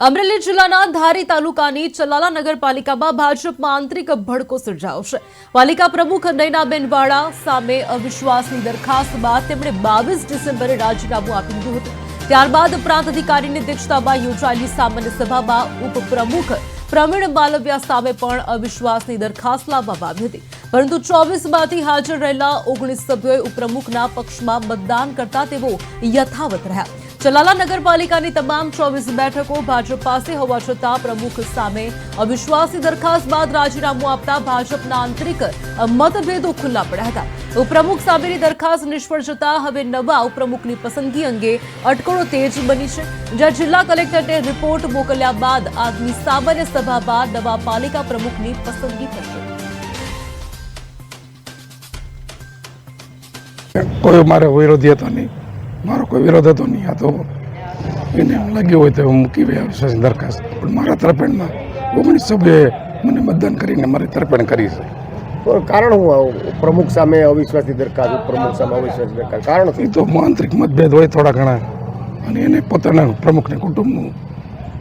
અમરેલી જિલ્લાના ધારી તાલુકાની ચલાલા નગરપાલિકામાં ભાજપમાં આંતરિક ભડકો સર્જાયો છે। પાલિકા પ્રમુખ નયનાબેન વાળા સામે અવિશ્વાસની દરખાસ્ત બાદ તેમણે 22 ડિસેમ્બરે રાજીનામું આપી દીધું હતું। ત્યારબાદ પ્રાંત અધિકારીની અધ્યક્ષતામાં યોજાયેલી સામાન્ય સભામાં ઉપપ્રમુખ પ્રવીણ માલવિયા સામે પણ અવિશ્વાસની દરખાસ્ત લાવવામાં આવી હતી, પરંતુ 24માંથી હાજર રહેલા 19 સભ્યોએ ઉપપ્રમુખના પક્ષમાં મતદાન કરતા તેઓ યથાવત રહ્યા। ચલાલા નગરપાલિકાની તમામ 24 બેઠકો ભાજપ પાસે હોવા છતાં પ્રમુખ સામે અવિશ્વાસની દરખાસ્ત બાદ રાજીનામું આપતા ભાજપના આંતરિક મતભેદો ખુલ્લા પડ્યા હતા। ઉપપ્રમુખ સામેની દરખાસ્ત નિષ્ફળ જતા હવે નવા ઉપપ્રમુખની પસંદગી અંગે અટકળો તેજ બની છે, જ્યાં જિલ્લા કલેક્ટરે રિપોર્ટ મોકલ્યા બાદ આગમી સામાન્ય સભા બાદ નવા પાલિકા પ્રમુખની પસંદગી થશે। કોઈ મારે વિરોધી હતો નહીં, મારો કોઈ વિરોધ હતો નહીં। આ તો એને લાગ્યું હોય તો મૂકી વિશ્વાસની દરખાસ્ત, પણ મારા તરફેણમાં 19 સભ્યોએ મને મતદાન કરીને મારી તરફેણ કરી છે। કારણ હું આવું પ્રમુખ સામે અવિશ્વાસની દરખાસ્ત, પ્રમુખ સામે અવિશ્વાસની દરખાસ્ત કારણ એ તો આંતરિક મતભેદ હોય થોડા ઘણા, અને એને પોતાના પ્રમુખને કુટુંબનું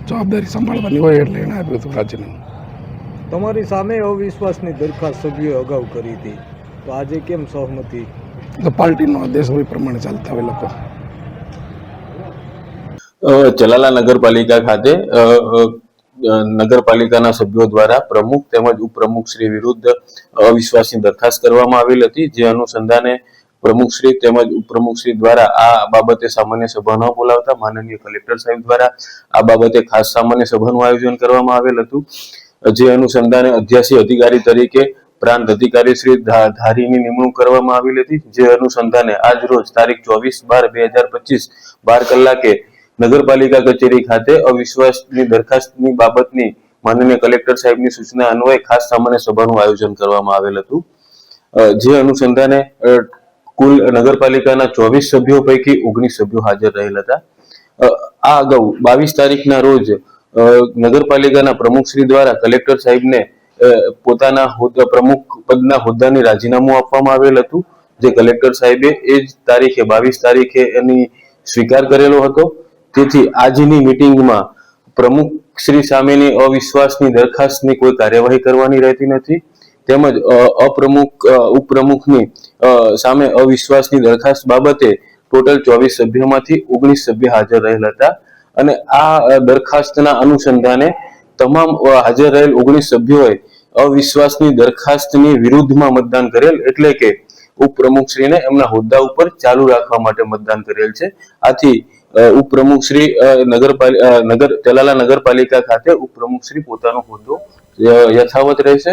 જવાબદારી સંભાળવાની હોય એટલે એને આપ્યું હતું રાજીનામું। તમારી સામે અવિશ્વાસની દરખાસ્ત સભ્યોએ અગાઉ કરી હતી, તો આજે કેમ સહમતિ? તો પાર્ટીનો આદેશ હોય પ્રમાણે ચાલતા હોય લોકો। ચલાલા નગરપાલિકા ખાતે નગરપાલિકાના સભ્યો દ્વારા પ્રમુખ તેમજ ઉપપ્રમુખ શ્રી વિરુદ્ધ અવિશ્વાસની દરખાસ્ત કરવામાં આવેલ હતી, જે અનુસંધાને પ્રમુખ શ્રી તેમજ ઉપપ્રમુખ શ્રી દ્વારા આ બાબતે સામાન્ય સભા ન બોલાવતા માનનીય કલેક્ટર સાહેબ દ્વારા આ બાબતે ખાસ સામાન્ય સભાનું આયોજન કરવામાં આવેલ હતું, જે અનુસંધાને અધ્યાસી અધિકારી તરીકે પ્રાંત અધિકારી શ્રી ધારીની નિમણૂક કરવામાં આવેલી હતી, જે અનુસંધાને આજ રોજ તારીખ 24/12/2025 12 કલાકે નગરપાલિકા કચેરી ખાતે અવિશ્વાસની દરખાસ્તની બાબતની માનનીય કલેક્ટર સાહેબની સૂચના અન્વયે ખાસ સામાન્ય સભાનું આયોજન કરવામાં આવેલ હતું, જે અનુસંધાને કુલ નગરપાલિકાના 24 સભ્યો પૈકી 19 સભ્યો હાજર રહેલ હતા। આ અગાઉ 22 તારીખના રોજ નગરપાલિકાના પ્રમુખશ્રી દ્વારા કલેક્ટર સાહેબને પોતાના પ્રમુખ પદના હોદ્દાની રાજીનામું આપવામાં આવેલ હતું, જે કલેક્ટર સાહેબે એ જ તારીખે 22 તારીખે એની સ્વીકાર કરેલો હતો। તેથી આજની મીટિંગમાં પ્રમુખ શ્રી સામેની અવિશ્વાસની દરખાસ્તની કોઈ કાર્યવાહી કરવાની રહેતી નથી, તેમજ ઉપપ્રમુખની સામે અવિશ્વાસની દરખાસ્ત બાબતે ટોટલ 24 સભ્યોમાંથી 19 સભ્ય હાજર રહેલ હતા, અને આ દરખાસ્તના અનુસંધાને તમામ હાજર રહેલ 19 સભ્યોએ અવિશ્વાસની દરખાસ્તની વિરુદ્ધમાં મતદાન કરેલ, એટલે કે ઉપપ્રમુખશ્રીને એમના હોદ્દા ઉપર ચાલુ રાખવા માટે મતદાન કરેલ છે। આથી ઉપપ્રમુખશ્રી ચલાલા નગરપાલિકા ખાતે ઉપપ્રમુખશ્રી પોતાનો હોદ્દો યથાવત રહેશે।